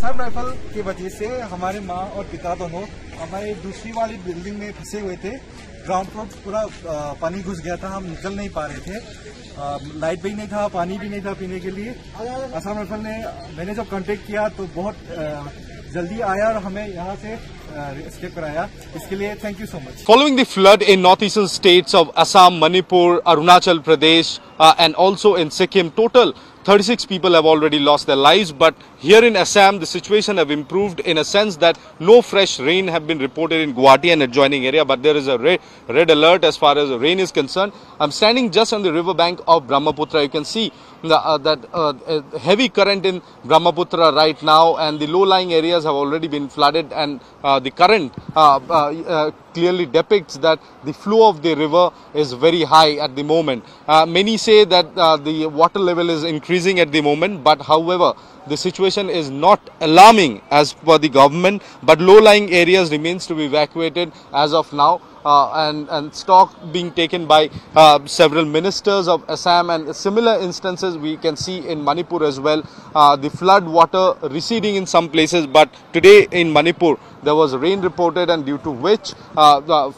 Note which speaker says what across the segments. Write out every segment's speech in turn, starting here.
Speaker 1: Assam rifle की वजह से हमारे माँ और पिता दोनों हमारे दूसरी वाली बिल्डिंग में फंसे हुए थे। ग्राउंड फ्लोर पूरा पानी घुस गया था, हम निकल नहीं पा रहे थे। लाइट भी नहीं था, पानी भी नहीं था पीने के लिए। असम राइफल ने मैंने जब कांटेक्ट किया तो बहुत जल्दी आया और हमें यहाँ से एस्केप कराया। इसके लिए thank you so much.
Speaker 2: Following the flood in northeastern states of Assam, Manipur, Arunachal Pradesh and also in Sikkim, total 36 people have already lost their lives. But here in Assam, the situation have improved in a sense that no fresh rain have been reported in Guwahati and adjoining area. But there is a red alert as far as rain is concerned. I'm standing just on the river bank of Brahmaputra. You can see that heavy current in Brahmaputra right now, and the low-lying areas have already been flooded, and the current clearly depicts that the flow of the river is very high at the moment. Many say that the water level is increasing at the moment, but however, the situation is not alarming as per the government, but low-lying areas remains to be evacuated as of now. And stock being taken by several ministers of Assam, and similar instances we can see in Manipur as well. The flood water receding in some places, but today in Manipur there was rain reported, and due to which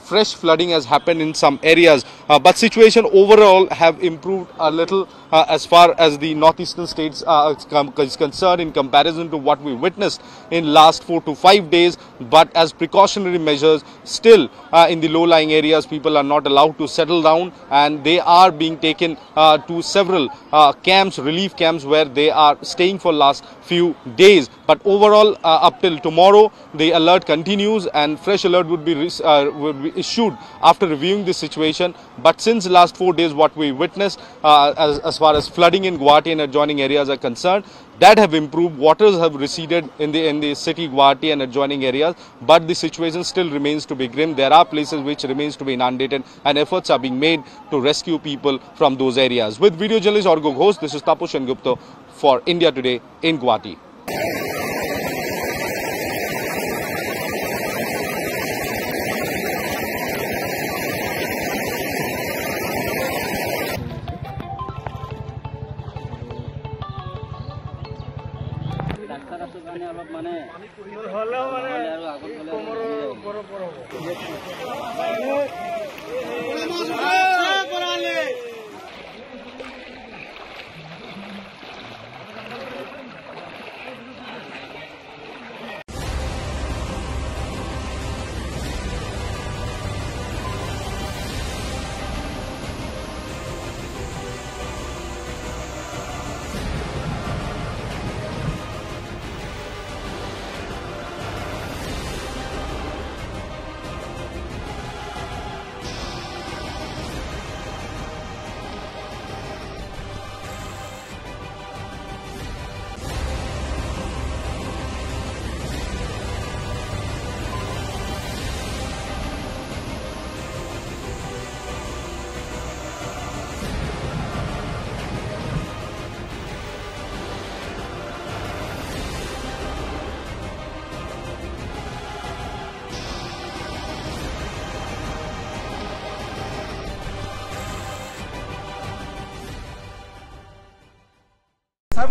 Speaker 2: fresh flooding has happened in some areas. But situation overall have improved a little as far as the northeastern states is concerned in comparison to what we witnessed in last 4 to 5 days. But as precautionary measures, still in the low-lying areas, people are not allowed to settle down, and they are being taken to several camps, relief camps, where they are staying for last few days. But overall, up till tomorrow, the alert continues, and fresh alert would be issued after reviewing the situation. But since last 4 days, what we witnessed as far as flooding in Guwahati and adjoining areas are concerned, that have improved. Waters have receded in the city Guwahati and adjoining areas, but the situation still remains to be grim. There are places which remains to be inundated, and efforts are being made to rescue people from those areas. With video journalist Orgo Ghosh, this is Taposh Gupta for India Today in Guwahati.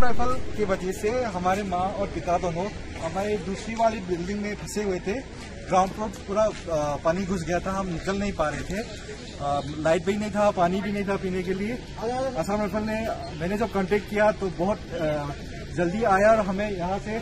Speaker 1: Assam rifle की वजह से हमारे माँ और पिता दोनों हमारे दूसरी वाली बिल्डिंग में फंसे हुए थे। ग्राउंड फ्लोर पूरा पानी घुस गया था, हम निकल नहीं पा रहे थे। लाइट भी नहीं था, पानी भी नहीं था पीने के लिए। असम राइफल ने मैंने जब कांटेक्ट किया तो बहुत जल्दी आया और हमें यहाँ से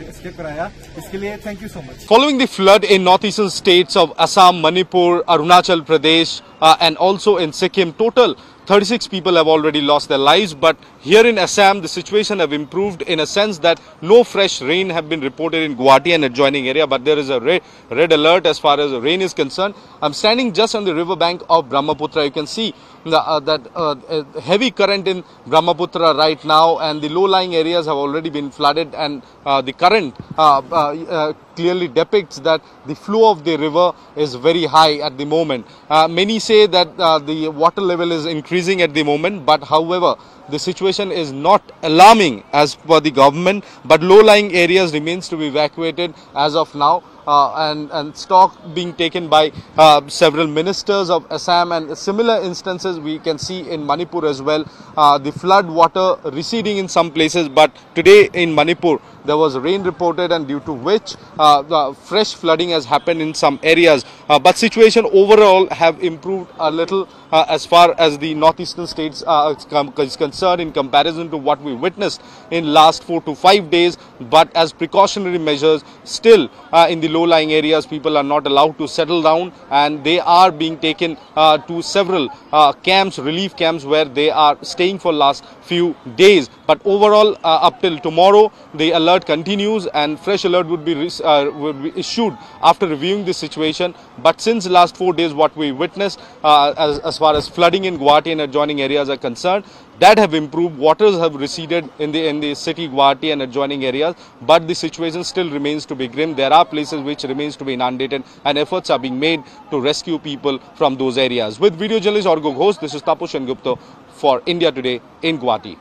Speaker 1: एस्केप कराया। इसके लिए thank you so much.
Speaker 2: Following the flood in northeastern states of Assam, Manipur, Arunachal Pradesh and also in Sikkim, total 36 people have already lost their lives. But here in Assam, the situation have improved in a sense that no fresh rain have been reported in Guwahati and adjoining area. But there is a red alert as far as the rain is concerned. I'm standing just on the river bank of Brahmaputra. You can see that heavy current in Brahmaputra right now, and the low-lying areas have already been flooded, and the current clearly depicts that the flow of the river is very high at the moment. Many say that the water level is increasing at the moment, but however, the situation is not alarming as per the government, but low-lying areas remains to be evacuated as of now. And stock being taken by several ministers of Assam, and similar instances we can see in Manipur as well. The flood water receding in some places, but today in Manipur there was rain reported, and due to which fresh flooding has happened in some areas. But situation overall have improved a little as far as the northeastern states is concerned in comparison to what we witnessed in last 4 to 5 days. But as precautionary measures, still in the low-lying areas, people are not allowed to settle down, and they are being taken to several camps, relief camps, where they are staying for last few days. But overall, up till tomorrow, the alert continues, and fresh alert would be issued after reviewing the situation. But since last 4 days, what we witnessed as far as flooding in Guwahati and adjoining areas are concerned, that have improved. Waters have receded in the city Guwahati and adjoining areas, but the situation still remains to be grim. There are places which remains to be inundated, and efforts are being made to rescue people from those areas. With video journalist Orgo Ghosh, this is Taposh Gupta for India Today in Guwahati.